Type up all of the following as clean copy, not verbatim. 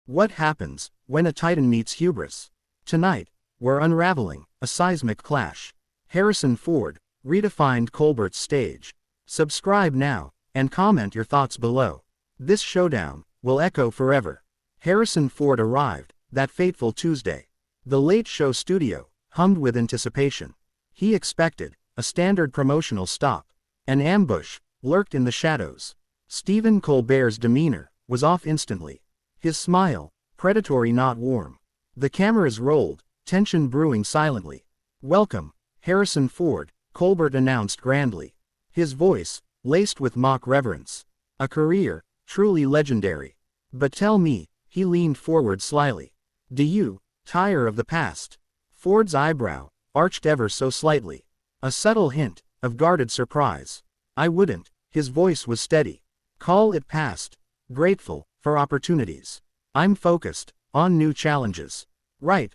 What happens when a titan meets hubris? Tonight, we're unraveling a seismic clash. Harrison Ford redefined Colbert's stage. Subscribe now and comment your thoughts below. This showdown will echo forever. Harrison Ford arrived that fateful Tuesday. The Late Show studio hummed with anticipation. He expected a standard promotional stop. An ambush lurked in the shadows. Stephen Colbert's demeanor was off instantly. His smile, predatory not warm. The cameras rolled, tension brewing silently. "Welcome, Harrison Ford," Colbert announced grandly. His voice, laced with mock reverence. "A career, truly legendary. But tell me," he leaned forward slyly. "Do you tire of the past?" Ford's eyebrow arched ever so slightly. A subtle hint of guarded surprise. "I wouldn't," his voice was steady. "Call it past. Grateful for opportunities. I'm focused on new challenges." Right,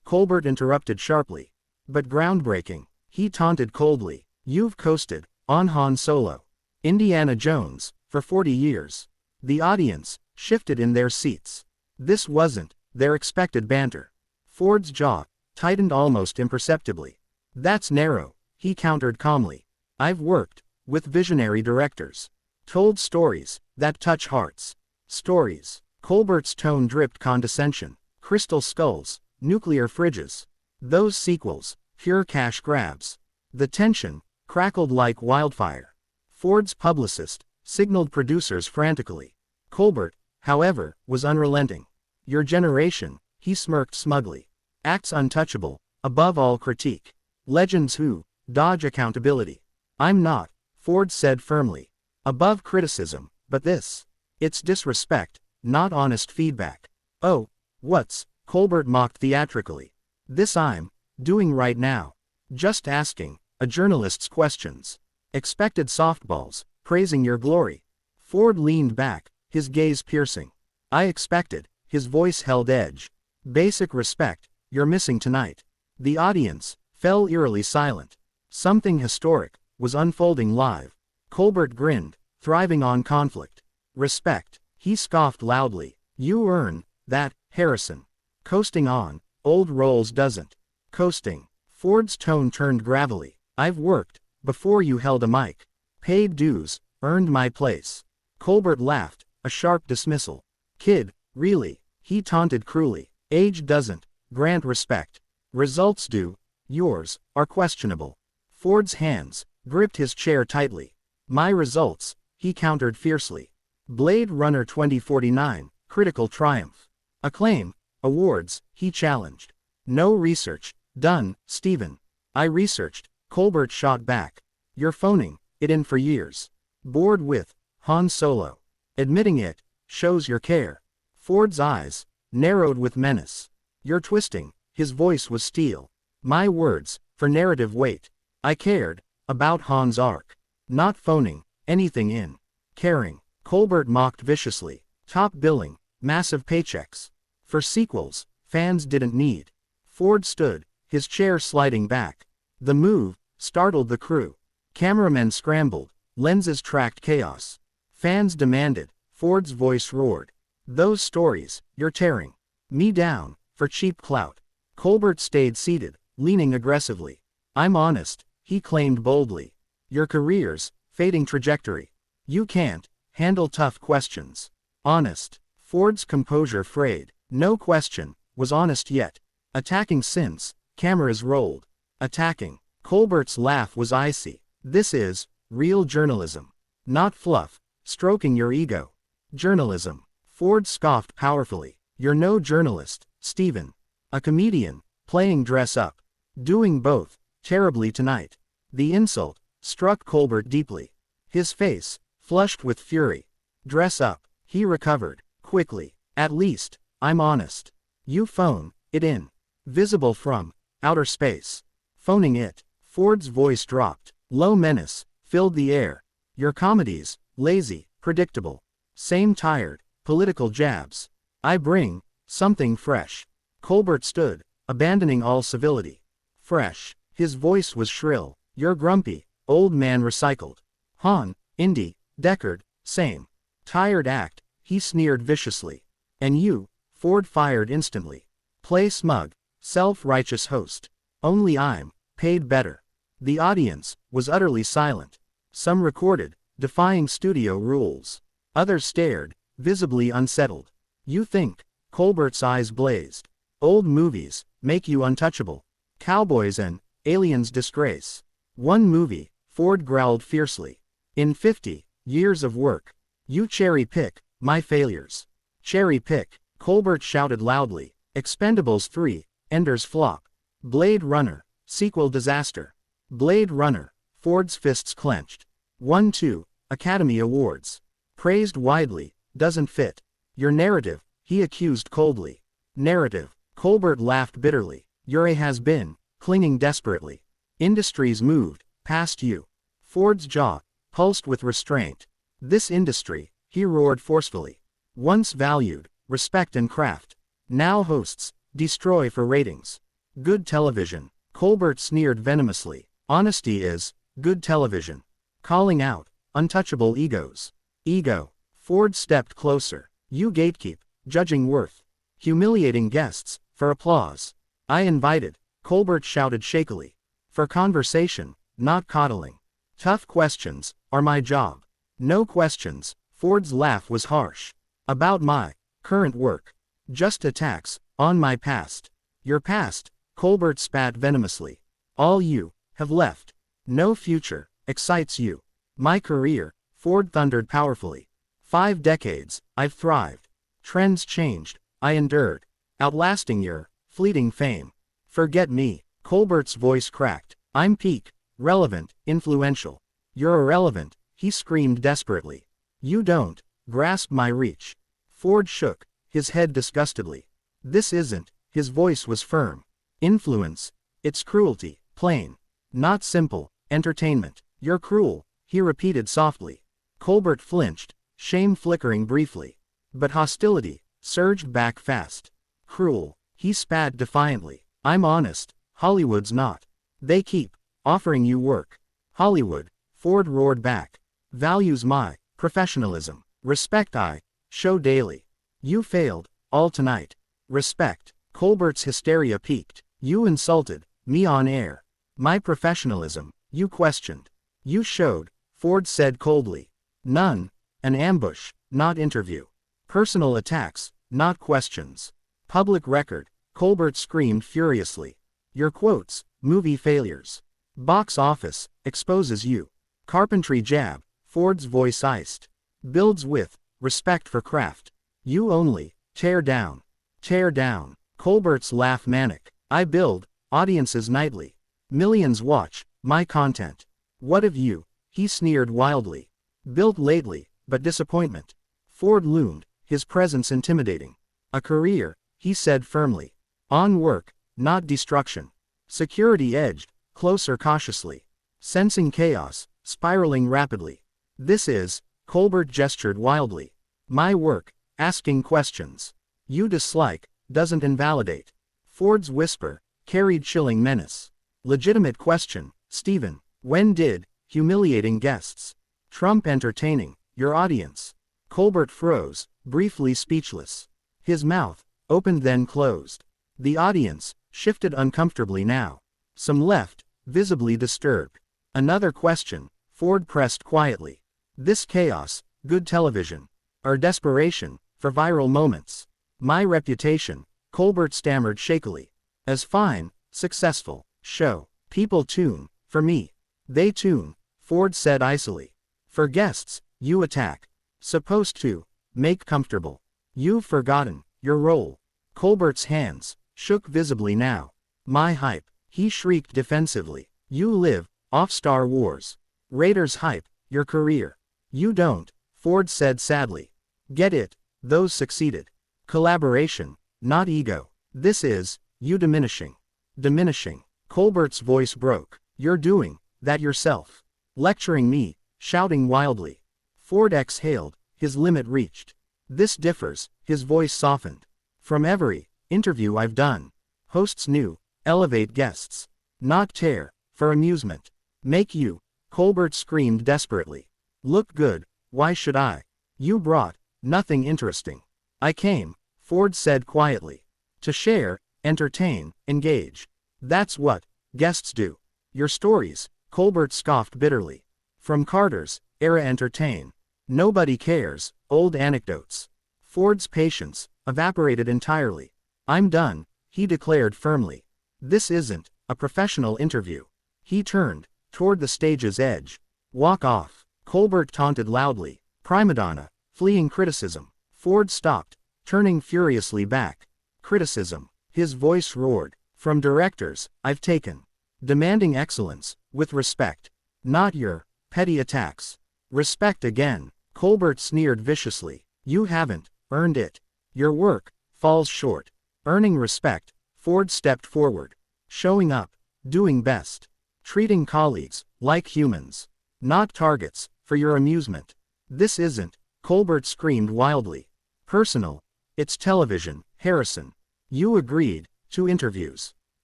Colbert interrupted sharply. "But groundbreaking," he taunted coldly. "You've coasted on Han Solo, Indiana Jones, for 40 years. The audience shifted in their seats. This wasn't their expected banter. Ford's jaw tightened almost imperceptibly. "That's narrow," he countered calmly. "I've worked with visionary directors. Told stories that touch hearts. Stories." Colbert's tone dripped condescension. "Crystal skulls, nuclear fridges. Those sequels, pure cash grabs." The tension crackled like wildfire. Ford's publicist signaled producers frantically. Colbert, however, was unrelenting. "Your generation," he smirked smugly, "acts untouchable, above all critique. Legends who dodge accountability. I'm not," Ford said firmly. "Above criticism, but this. It's disrespect, not honest feedback." "Oh, what's," Colbert mocked theatrically. "This I'm doing right now. Just asking a journalist's questions. Expected softballs, praising your glory." Ford leaned back, his gaze piercing. "I expected," his voice held edge. "Basic respect, you're missing tonight." The audience fell eerily silent. Something historic was unfolding live. Colbert grinned, thriving on conflict. "Respect," he scoffed loudly. "You earn that, Harrison. Coasting on old roles doesn't." "Coasting." Ford's tone turned gravelly. "I've worked before you held a mic. Paid dues, earned my place." Colbert laughed, a sharp dismissal. "Kid, really," he taunted cruelly. "Age doesn't grant respect. Results do. Yours are questionable." Ford's hands gripped his chair tightly. "My results," he countered fiercely. "Blade Runner 2049, critical triumph. Acclaim, awards," he challenged. "No research done, Stephen." "I researched," Colbert shot back. "You're phoning it in for years. Bored with Han Solo. Admitting it shows your care." Ford's eyes narrowed with menace. "You're twisting," his voice was steel. "My words for narrative weight. I cared about Han's arc. Not phoning anything in. Caring." Colbert mocked viciously. "Top billing, massive paychecks. For sequels, fans didn't need." Ford stood, his chair sliding back. The move startled the crew. Cameramen scrambled, lenses tracked chaos. Fans demanded, Ford's voice roared. "Those stories, you're tearing me down for cheap clout." Colbert stayed seated, leaning aggressively. "I'm honest," he claimed boldly. "Your career's fading trajectory. You can't handle tough questions." "Honest." Ford's composure frayed. No question was honest yet. "Attacking since cameras rolled." "Attacking." Colbert's laugh was icy. "This is real journalism. Not fluff, stroking your ego. Journalism." Ford scoffed powerfully. "You're no journalist, Stephen. A comedian, playing dress up. Doing both terribly tonight." The insult struck Colbert deeply. His face flushed with fury. "Dress up," he recovered quickly. "At least I'm honest. You phone it in. Visible from outer space." "Phoning it." Ford's voice dropped. Low menace filled the air. "Your comedies, lazy, predictable. Same tired, political jabs. I bring something fresh." Colbert stood, abandoning all civility. "Fresh." His voice was shrill. "You're grumpy, old man recycled. Han, Indy, Deckard, same. Tired act," he sneered viciously. And you, Ford fired instantly. Play smug, self-righteous host. Only I'm paid better. The audience was utterly silent. Some recorded, defying studio rules. Others stared, visibly unsettled. You think, Colbert's eyes blazed. Old movies make you untouchable. Cowboys and aliens disgrace. One movie, Ford growled fiercely. In 50 years of work, you cherry pick my failures. Cherry pick, Colbert shouted loudly. Expendables 3, Ender's flop. Blade Runner, sequel disaster. Blade Runner, Ford's fists clenched. 1-2, Academy Awards. Praised widely, doesn't fit. Your narrative, he accused coldly. Narrative, Colbert laughed bitterly. You're a has-been, clinging desperately. Industries moved, past you. Ford's jaw pulsed with restraint. This industry, he roared forcefully. Once valued, respect and craft. Now hosts, destroy for ratings. Good television, Colbert sneered venomously. Honesty is, good television. Calling out, untouchable egos. Ego. Ford stepped closer. You gatekeep, judging worth. Humiliating guests, for applause. I invited, Colbert shouted shakily. For conversation, not coddling. Tough questions are my job. No questions, Ford's laugh was harsh. About my current work. Just attacks on my past. Your past, Colbert spat venomously. All you have left. No future excites you. My career, Ford thundered powerfully. 5 decades, I've thrived. Trends changed, I endured. Outlasting your fleeting fame. Forget me, Colbert's voice cracked. I'm peak, relevant, influential. You're irrelevant, he screamed desperately. You don't grasp my reach. Ford shook his head disgustedly. This isn't, his voice was firm. Influence, it's cruelty, plain. Not simple, entertainment. You're cruel, he repeated softly. Colbert flinched, shame flickering briefly. But hostility surged back fast. Cruel, he spat defiantly. I'm honest, Hollywood's not. They keep offering you work. Hollywood, Ford roared back, values my professionalism. Respect I show daily. You failed, all tonight. Respect, Colbert's hysteria peaked. You insulted me on air. My professionalism, you questioned. You showed, Ford said coldly. None, an ambush, not interview. Personal attacks, not questions. Public record, Colbert screamed furiously. Your quotes, movie failures. Box office, exposes you. Carpentry jab, Ford's voice iced. Builds with, respect for craft. You only, tear down. Tear down. Colbert's laugh manic. I build, audiences nightly. Millions watch, my content. What of you? He sneered wildly. Built lately, but disappointment. Ford loomed, his presence intimidating. A career, he said firmly. On work, not destruction. Security edged, closer cautiously. Sensing chaos, spiraling rapidly. This is, Colbert gestured wildly. My work, asking questions. You dislike, doesn't invalidate. Ford's whisper carried chilling menace. Legitimate question, Stephen. When did humiliating guests? Trump entertaining your audience? Colbert froze, briefly speechless. His mouth opened then closed. The audience shifted uncomfortably now. Some left, visibly disturbed. Another question, Ford pressed quietly. This chaos, good television. Or desperation, for viral moments. My reputation, Colbert stammered shakily. As fine, successful, show. People tune, for me. They tune, Ford said icily. For guests, you attack. Supposed to make comfortable. You've forgotten your role. Colbert's hands shook visibly now. My hype, he shrieked defensively. You live off Star Wars. Raiders hype your career. You don't, Ford said sadly. Get it, those succeeded. Collaboration, not ego. This is, you diminishing. Diminishing. Colbert's voice broke. You're doing that yourself. Lecturing me, shouting wildly. Ford exhaled, his limit reached. This differs, his voice softened. From every interview I've done. Hosts new, elevate guests. Not tear, for amusement. Make you, Colbert screamed desperately. Look good, why should I? You brought nothing interesting. I came Ford said quietly. To share, entertain, engage. That's what guests do. Your stories, Colbert scoffed bitterly. From Carter's era entertain. Nobody cares, old anecdotes. Ford's patience evaporated entirely. I'm done, he declared firmly. This isn't a professional interview. He turned toward the stage's edge. Walk off, Colbert taunted loudly. Prima donna, fleeing criticism. Ford stopped, turning furiously back. Criticism, his voice roared. From directors, I've taken. Demanding excellence, with respect. Not your petty attacks. Respect again, Colbert sneered viciously. You haven't earned it. Your work falls short. Earning respect, Ford stepped forward. Showing up, doing best. Treating colleagues like humans. Not targets, for your amusement. This isn't, Colbert screamed wildly. Personal. It's television, Harrison. You agreed to interviews.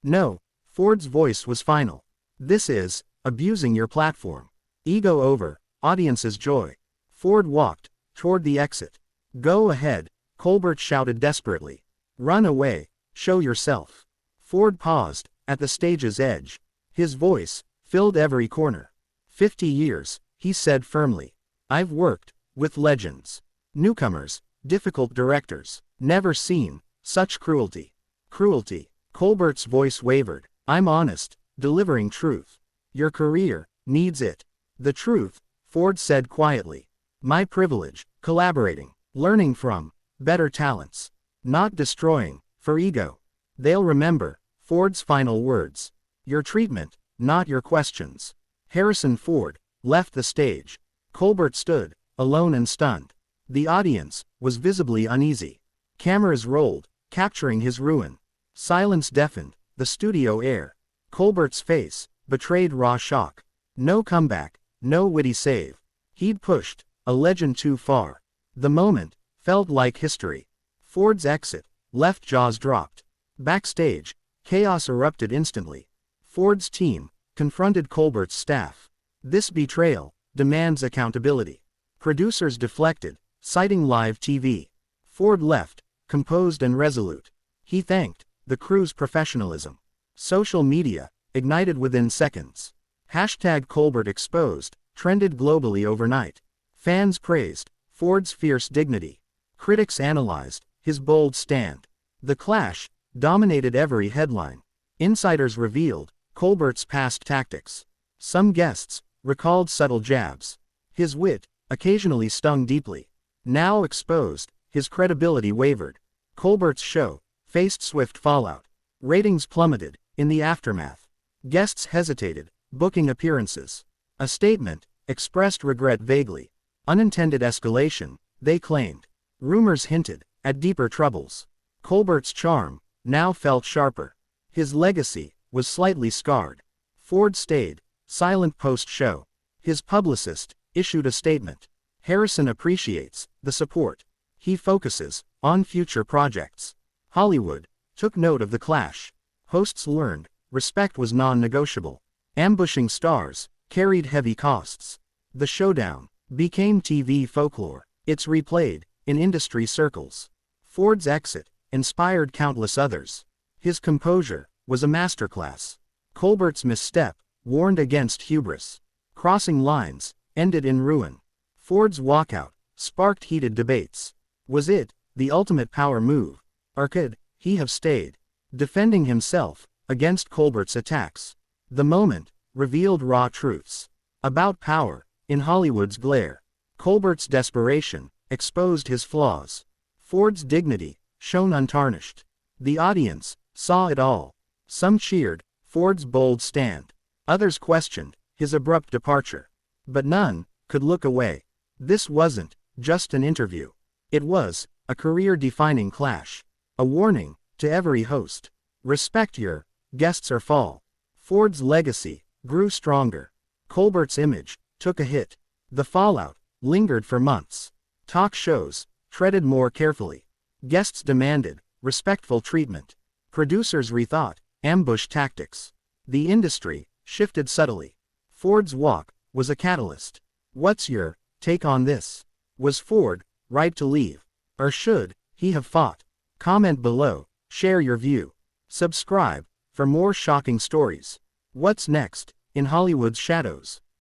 No, Ford's voice was final. This is abusing your platform. Ego over, audience's joy. Ford walked toward the exit. Go ahead, Colbert shouted desperately. Run away, show yourself. Ford paused at the stage's edge. His voice filled every corner. 50 years, he said firmly. I've worked with legends. Newcomers, difficult directors. Never seen such cruelty. Cruelty. Colbert's voice wavered. I'm honest, delivering truth. Your career needs it. The truth, Ford said quietly. My privilege, collaborating, learning from better talents. Not destroying, for ego. They'll remember Ford's final words. Your treatment, not your questions. Harrison Ford left the stage. Colbert stood, alone and stunned. The audience was visibly uneasy. Cameras rolled, capturing his ruin. Silence deafened the studio air. Colbert's face betrayed raw shock. No comeback, no witty save. He'd pushed a legend too far. The moment felt like history. Ford's exit left jaws dropped. Backstage, chaos erupted instantly. Ford's team confronted Colbert's staff. This betrayal demands accountability. Producers deflected, citing live TV. Ford left, composed and resolute. He thanked the crew's professionalism. Social media ignited within seconds. Hashtag Colbert exposed trended globally overnight. Fans praised Ford's fierce dignity. Critics analyzed his bold stand. The clash dominated every headline. Insiders revealed Colbert's past tactics. Some guests recalled subtle jabs. His wit occasionally stung deeply. Now exposed, his credibility wavered. Colbert's show faced swift fallout. Ratings plummeted in the aftermath. Guests hesitated, booking appearances. A statement expressed regret vaguely. Unintended escalation, they claimed. Rumors hinted at deeper troubles. Colbert's charm now felt sharper. His legacy was slightly scarred. Ford stayed silent post-show. His publicist issued a statement. Harrison appreciates the support. He focuses on future projects. Hollywood took note of the clash. Hosts learned respect was non-negotiable. Ambushing stars carried heavy costs. The showdown became TV folklore. It's replayed in industry circles. Ford's exit inspired countless others. His composure was a masterclass. Colbert's misstep warned against hubris. Crossing lines ended in ruin. Ford's walkout sparked heated debates. Was it the ultimate power move, or could he have stayed, defending himself against Colbert's attacks? The moment revealed raw truths about power in Hollywood's glare. Colbert's desperation exposed his flaws. Ford's dignity shone untarnished. The audience saw it all. Some cheered Ford's bold stand. Others questioned his abrupt departure. But none could look away. This wasn't just an interview. It was a career-defining clash. A warning to every host. Respect your guests or fall. Ford's legacy grew stronger. Colbert's image took a hit. The fallout lingered for months. Talk shows treaded more carefully. Guests demanded respectful treatment. Producers rethought ambush tactics. The industry shifted subtly. Ford's walk was a catalyst. What's your take on this? Was Ford right to leave? Or should he have fought Comment below, share your view. Subscribe for more shocking stories. What's next in Hollywood's shadows?